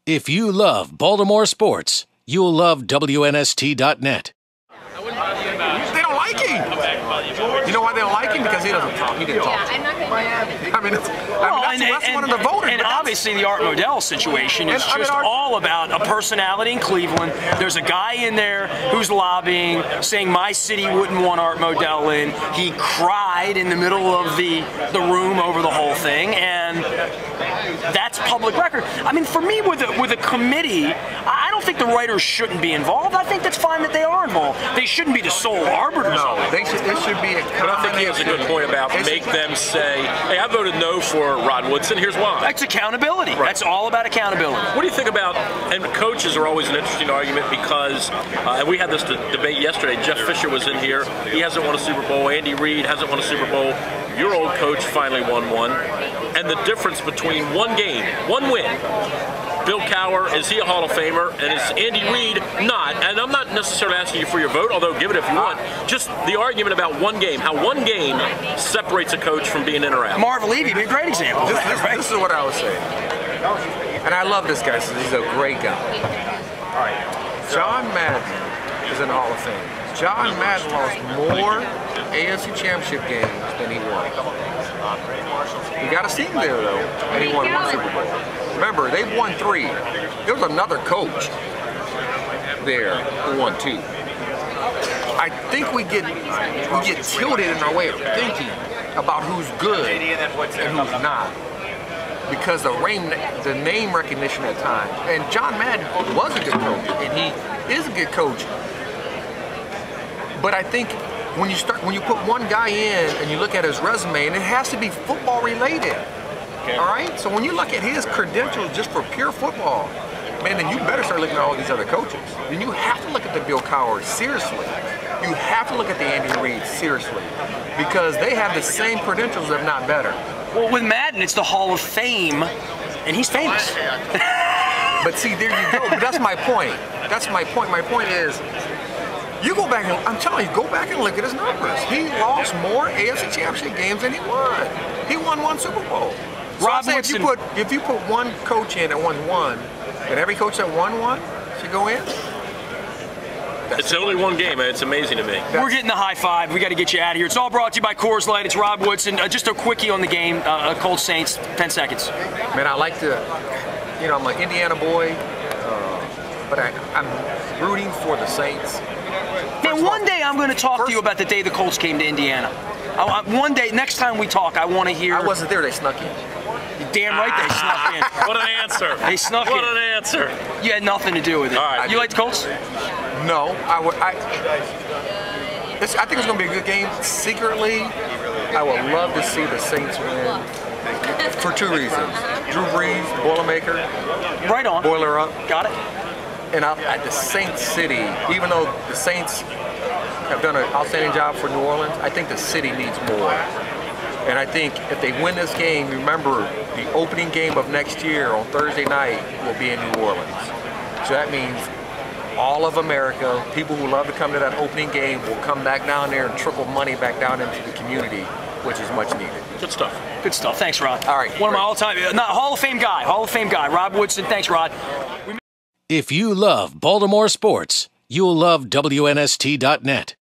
If you love Baltimore sports, you'll love WNST.net. They don't like him. You know why they don't like him? Because he doesn't talk. He didn't talk. That's one of the voters. And obviously the Art Modell situation is just all about a personality in Cleveland. There's a guy in there who's lobbying, saying my city wouldn't want Art Modell in. He cried in the middle of the room over the whole thing, and that's public record. I mean, for me, with a committee, I don't think the writers shouldn't be involved. I think that's fine that they are involved. They shouldn't be the sole arbiters. No, it should be a combination. But I think he has a good point about make them say, hey, I voted no for Rod Woodson, here's why. That's accountability. Right. That's all about accountability. What do you think about, and coaches are always an interesting argument because, and we had this debate yesterday, Jeff Fisher was in here, he hasn't won a Super Bowl, Andy Reid hasn't won a Super Bowl, your old coach finally won one, and the difference between one game, one win, Bill Cowher, is he a Hall of Famer, and is Andy Reid not? And I'm not necessarily asking you for your vote, although give it if you want. Just the argument about one game, how one game separates a coach from being in or out. Marv Levy would be a great example. This is what I was saying. And I love this guy, he's a great guy. All right, John Madden is in the Hall of Fame. John Madden lost more AFC Championship games than he won. You got to see him there, though, and he won one Super Bowl. Remember, they won 3. There was another coach there who won 2. I think we get tilted in our way of thinking about who's good and who's not, because the name recognition at times. And John Madden was a good coach, and he is a good coach. But I think when you put one guy in and you look at his resume, and it has to be football related. Okay. All right? So when you look at his credentials just for pure football, man, then you better start looking at all these other coaches. Then you have to look at the Bill Cowher seriously. You have to look at the Andy Reid seriously, because they have the same credentials, if not better. Well, with Madden, it's the Hall of Fame, and he's famous. But see, there you go. But that's my point. That's my point. My point is, you go back and, I'm telling you, go back and look at his numbers. He lost more AFC Championship games than he won. He won one Super Bowl. So Rob I'm saying if you put one coach in that won one, and every coach that won one should go in. It's only one game, and it's amazing to me. We're getting the high five. We got to get you out of here. It's all brought to you by Coors Light. It's Rob Woodson. Just a quickie on the game. Colts Saints, 10 seconds. Man, I like to, I'm an Indiana boy, but I'm rooting for the Saints. Man, one day I'm going to talk to you about the day the Colts came to Indiana. One day, next time we talk, I want to hear. I wasn't there. They snuck in. You're damn right they snuck in. What an answer. They snuck in. What an answer. You had nothing to do with it. All right. You like the Colts? No. I think it's going to be a good game. Secretly, I would love to see the Saints win for 2 reasons. Drew Brees, Boilermaker. Right on. Boiler up. Got it. And at the Saints City, even though the Saints have done an outstanding job for New Orleans, I think the city needs more. And I think if they win this game, remember, the opening game of next year on Thursday night will be in New Orleans. So that means all of America, people who love to come to that opening game, will come back down there and trickle money back down into the community, which is much needed. Good stuff. Good stuff. Thanks, Rod. All right. One of my all-time, Hall of Fame guy, Rob Woodson. Thanks, Rod. If you love Baltimore sports, you'll love WNST.net.